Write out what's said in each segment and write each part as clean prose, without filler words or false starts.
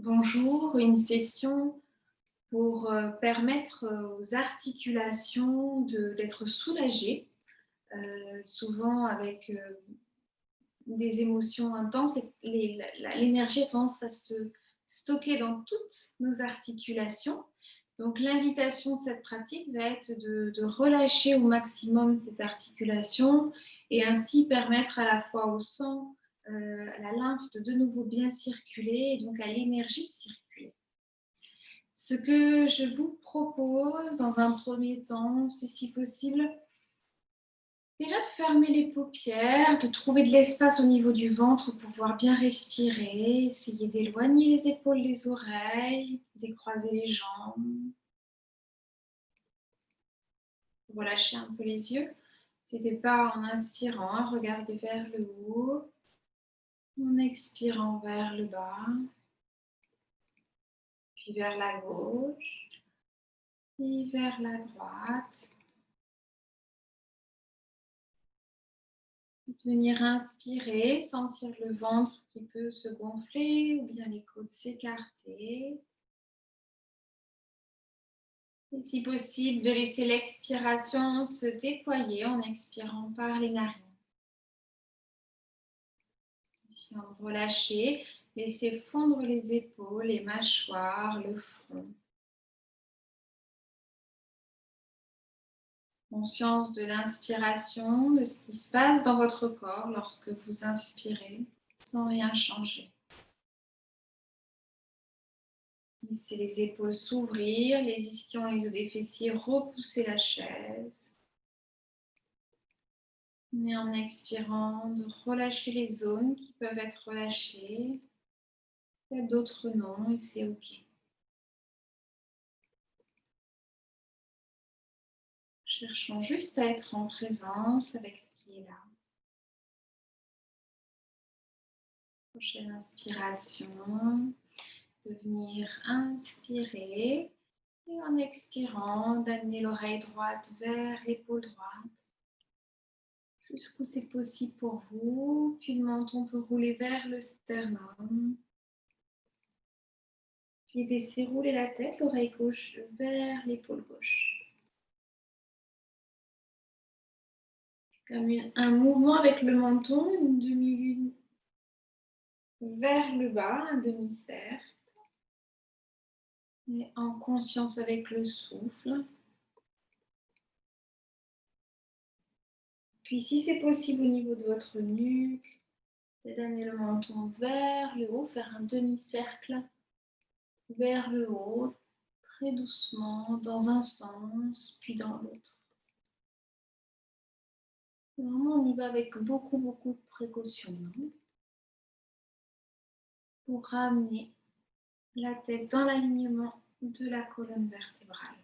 Bonjour, une session pour permettre aux articulations d'être soulagées, souvent avec des émotions intenses. L'énergie a tendance à se stocker dans toutes nos articulations. Donc l'invitation de cette pratique va être de relâcher au maximum ces articulations et ainsi permettre à la fois au sang, à la lymphe de nouveau bien circuler et donc à l'énergie de circuler. Ce que je vous propose dans un premier temps, c'est si possible, déjà de fermer les paupières, de trouver de l'espace au niveau du ventre pour pouvoir bien respirer, essayer d'éloigner les épaules des oreilles, décroiser les jambes, relâcher un peu les yeux. N'hésitez pas en inspirant à regarder vers le haut, en expirant vers le bas, puis vers la gauche, puis vers la droite. Venir inspirer, sentir le ventre qui peut se gonfler ou bien les côtes s'écarter. Et si possible, de laisser l'expiration se déployer en expirant par les narines. Ici, on relâche, laissez fondre les épaules, les mâchoires, le front. Conscience de l'inspiration, de ce qui se passe dans votre corps lorsque vous inspirez, sans rien changer. Laissez les épaules s'ouvrir, les ischions, les os des fessiers, repousser la chaise. Et en expirant, de relâcher les zones qui peuvent être relâchées. Il y a d'autres non et c'est OK. Cherchons juste à être en présence avec ce qui est là. Prochaine inspiration, de venir inspirer et en expirant, d'amener l'oreille droite vers l'épaule droite. Jusqu'où c'est possible pour vous, puis le menton peut rouler vers le sternum. Puis laissez rouler la tête, l'oreille gauche vers l'épaule gauche. Comme un mouvement avec le menton, une demi-lune vers le bas, un demi-cercle. Et en conscience avec le souffle. Puis si c'est possible au niveau de votre nuque, d'amener le menton vers le haut, faire un demi-cercle vers le haut, très doucement, dans un sens, puis dans l'autre. Vraiment, on y va avec beaucoup de précaution pour ramener la tête dans l'alignement de la colonne vertébrale.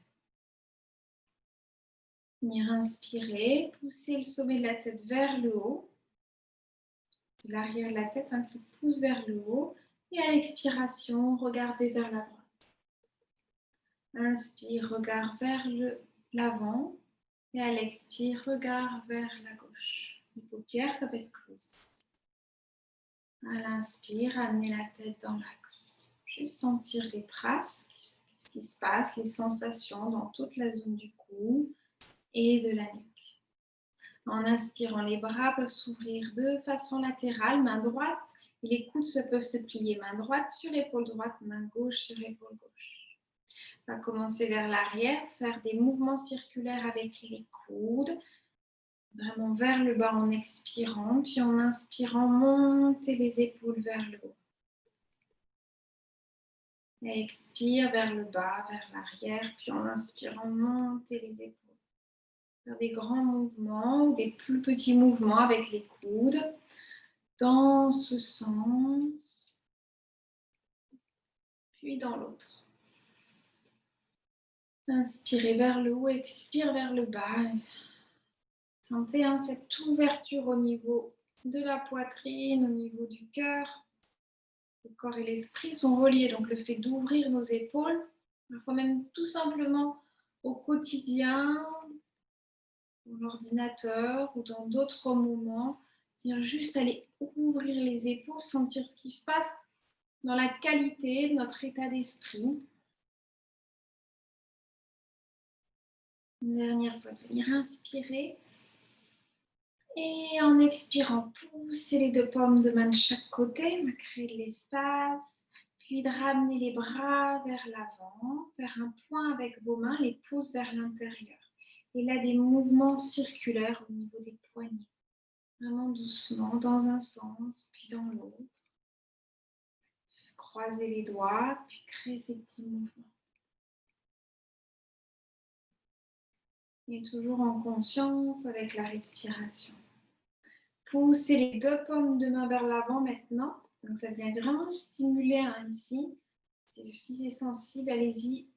Venir inspirer, pousser le sommet de la tête vers le haut. C'est l'arrière de la tête qui pousse vers le haut. Et à l'expiration, regardez vers la droite. Inspire, regard vers l'avant. Et à l'expire, regard vers la gauche. Les paupières peuvent être closes. À l'inspire, amenez la tête dans l'axe. Juste sentir les traces, ce qui se passe, les sensations dans toute la zone du cou et de la nuque. En inspirant, les bras peuvent s'ouvrir de façon latérale, main droite, et les coudes peuvent se plier. Main droite sur épaule droite, main gauche sur épaule gauche. On va commencer vers l'arrière, faire des mouvements circulaires avec les coudes, vraiment vers le bas en expirant, puis en inspirant, montez les épaules vers le haut. Et expire vers le bas, vers l'arrière, puis en inspirant, montez les épaules. Faire des grands mouvements ou des plus petits mouvements avec les coudes dans ce sens, puis dans l'autre. Inspirez vers le haut, expire vers le bas. Sentez cette ouverture au niveau de la poitrine, au niveau du cœur. Le corps et l'esprit sont reliés, donc le fait d'ouvrir nos épaules, parfois même tout simplement au quotidien, dans l'ordinateur ou dans d'autres moments, juste aller ouvrir les épaules, sentir ce qui se passe dans la qualité de notre état d'esprit. Une dernière fois, venir inspirer. Et en expirant, poussez les deux paumes de main de chaque côté, créer de l'espace. Puis de ramener les bras vers l'avant, faire un point avec vos mains, les pouces vers l'intérieur. Et là, des mouvements circulaires au niveau des poignets. Vraiment doucement, dans un sens, puis dans l'autre. Croisez les doigts, puis créez ces petits mouvements. Et toujours en conscience avec la respiration. Poussez les deux paumes de main vers l'avant maintenant. Donc ça vient vraiment stimuler ici. Si c'est sensible, allez-y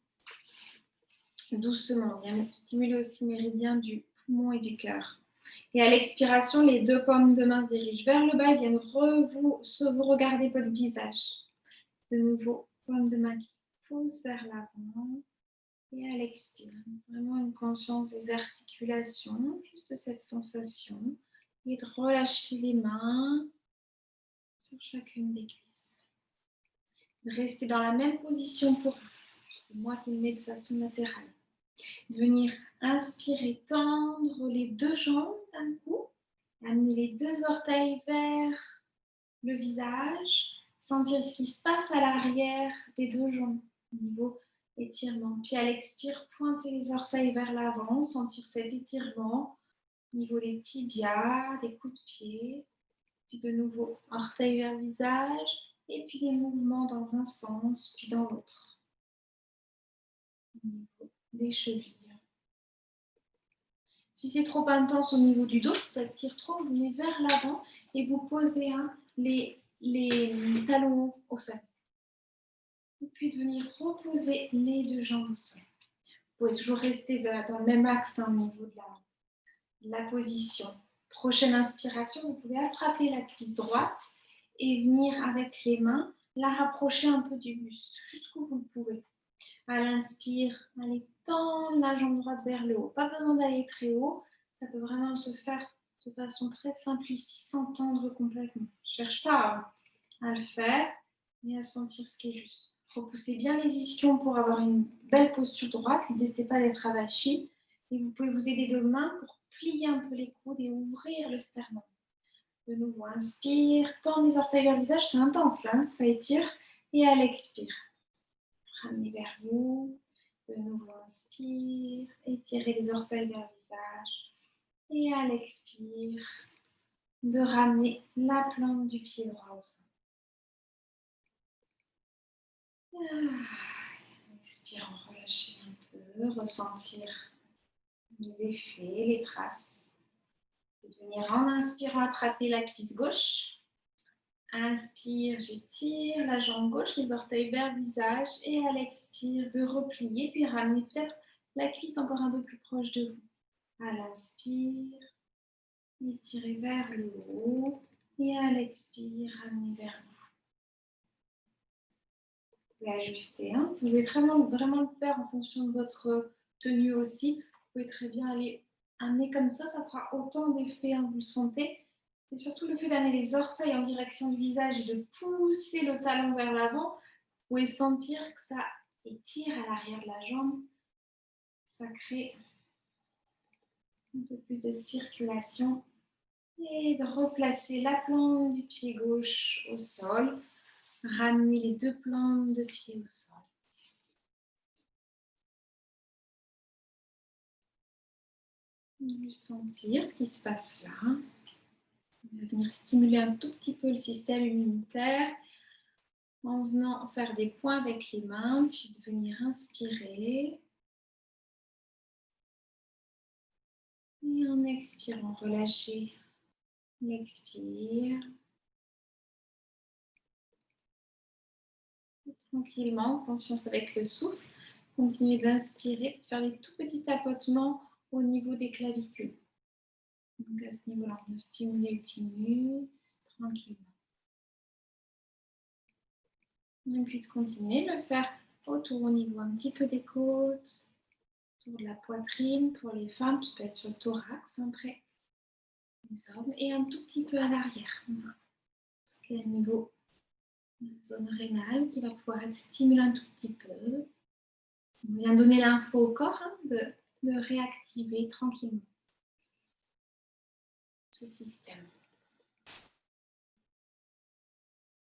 doucement. Bien stimuler aussi le méridien du poumon et du cœur. Et à l'expiration, les deux paumes de main se dirigent vers le bas et viennent vous regarder votre visage. De nouveau, paume de main qui pousse vers l'avant. Et à l'expire, vraiment une conscience des articulations, juste cette sensation. Et de relâcher les mains sur chacune des cuisses. De rester dans la même position pour vous. C'est moi qui le mets de façon latérale. De venir inspirer, tendre les deux jambes d'un coup. Amener les deux orteils vers le visage. Sentir ce qui se passe à l'arrière des deux jambes au niveau étirement. Puis à l'expire, pointer les orteils vers l'avant. Sentir cet étirement au niveau des tibias, des coups de pied. Puis de nouveau, orteil vers le visage. Et puis des mouvements dans un sens, puis dans l'autre. Au niveau des chevilles. Si c'est trop intense au niveau du dos, si ça tire trop, vous venez vers l'avant et vous posez les talons au sol. Et puis de venir reposer les deux jambes au sol. Vous pouvez toujours rester dans le même axe au niveau de la position. Prochaine inspiration, vous pouvez attraper la cuisse droite et venir avec les mains la rapprocher un peu du buste, jusqu'où vous le pouvez. À l'inspire, allez tendre la jambe droite vers le haut. Pas besoin d'aller très haut. Ça peut vraiment se faire de façon très simple ici, sans tendre complètement. Je ne cherche pas à le faire, mais à sentir ce qui est juste. Repoussez bien les ischions pour avoir une belle posture droite. L'idée, ce n'est pas d'être avachi. Et vous pouvez vous aider de main pour plier un peu les coudes et ouvrir le sternum. De nouveau, inspire, tendre les orteils vers le visage. C'est intense là, ça étire. Et à l'expire, ramenez vers vous. De nouveau, inspire, étirez les orteils vers le visage. Et à l'expire, de ramener la plante du pied droit au sol. Expirant, relâchez un peu, ressentir les effets, les traces. De venir en inspirant, attraper la cuisse gauche. Inspire, j'étire la jambe gauche, les orteils vers le visage. Et à l'expire, de replier, puis ramener peut-être la cuisse encore un peu plus proche de vous. À l'inspire, étirez vers le haut. Et à l'expire, ramenez vers vous. Vous pouvez ajuster. Vous pouvez vraiment le faire en fonction de votre tenue aussi. Vous pouvez très bien aller amener comme ça fera autant d'effet, vous le sentez. C'est surtout le fait d'amener les orteils en direction du visage et de pousser le talon vers l'avant. Vous pouvez sentir que ça étire à l'arrière de la jambe. Ça crée un peu plus de circulation. Et de replacer la plante du pied gauche au sol. Ramener les deux plantes de pied au sol. Sentir ce qui se passe là. On va venir stimuler un tout petit peu le système immunitaire en venant faire des points avec les mains, puis de venir inspirer. Et en expirant, relâchez. Expire. Et tranquillement, conscience avec le souffle. Continuez d'inspirer, puis de faire des tout petits tapotements au niveau des clavicules. Donc à ce niveau-là, on va stimuler le thymus tranquillement. Et puis de continuer de le faire autour au niveau un petit peu des côtes, autour de la poitrine pour les femmes, tout peut être sur le thorax, après les hommes, et un tout petit peu à l'arrière. Voilà. Au niveau la zone rénale qui va pouvoir être stimulée un tout petit peu. On vient donner l'info au corps de réactiver tranquillement ce système.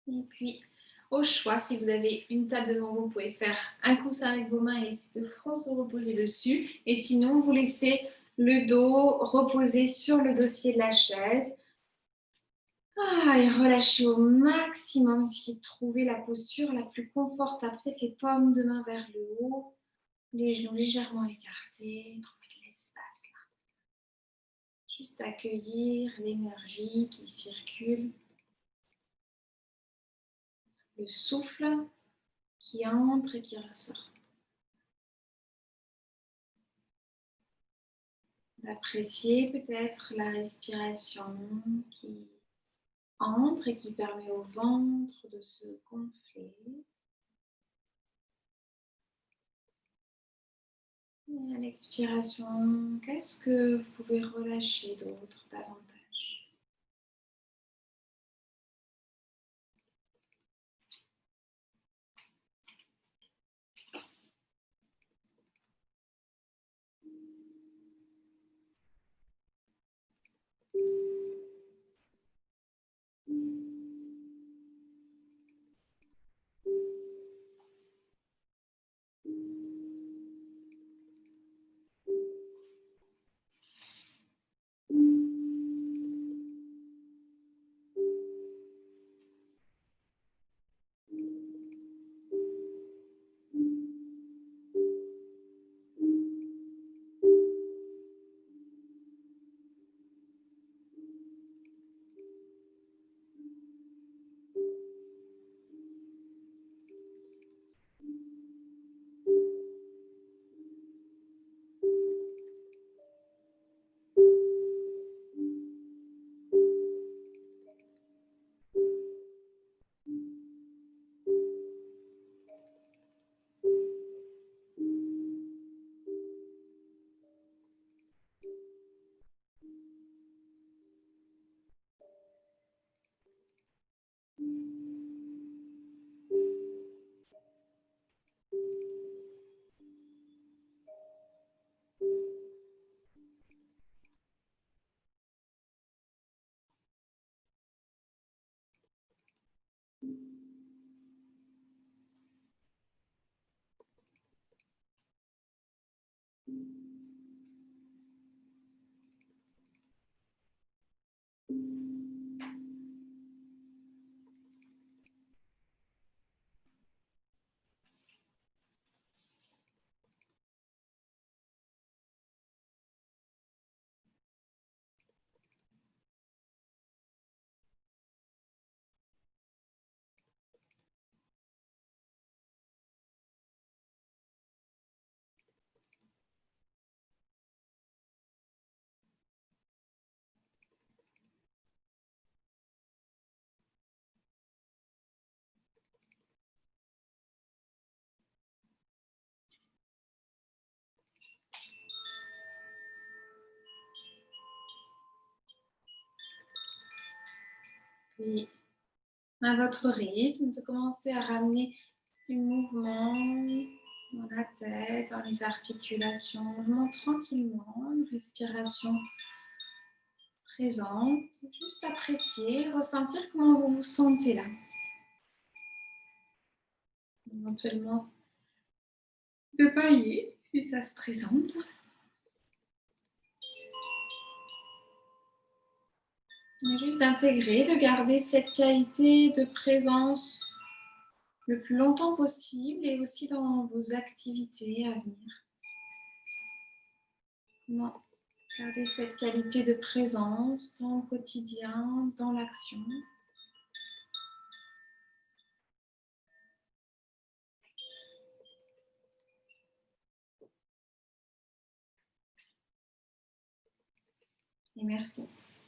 Et puis, au choix, si vous avez une table devant vous, vous pouvez faire un coussin avec vos mains et laisser le front se reposer dessus. Et sinon, vous laissez le dos reposer sur le dossier de la chaise. Et relâchez au maximum. Essayez de trouver la posture la plus confortable. Peut-être les paumes de main vers le haut, les genoux légèrement écartés. Trouvez de l'espace là. Juste accueillir l'énergie qui circule. Le souffle qui entre et qui ressort. D'apprécier peut-être la respiration qui entre et qui permet au ventre de se gonfler. Et à l'expiration, qu'est-ce que vous pouvez relâcher d'autre davantage? Puis, à votre rythme, de commencer à ramener du mouvement dans la tête, dans les articulations, vraiment tranquillement, une respiration présente, juste apprécier, ressentir comment vous vous sentez là. Éventuellement, de bailler si ça se présente. Et juste d'intégrer, de garder cette qualité de présence le plus longtemps possible et aussi dans vos activités à venir. Comment garder cette qualité de présence dans le quotidien, dans l'action. Et merci.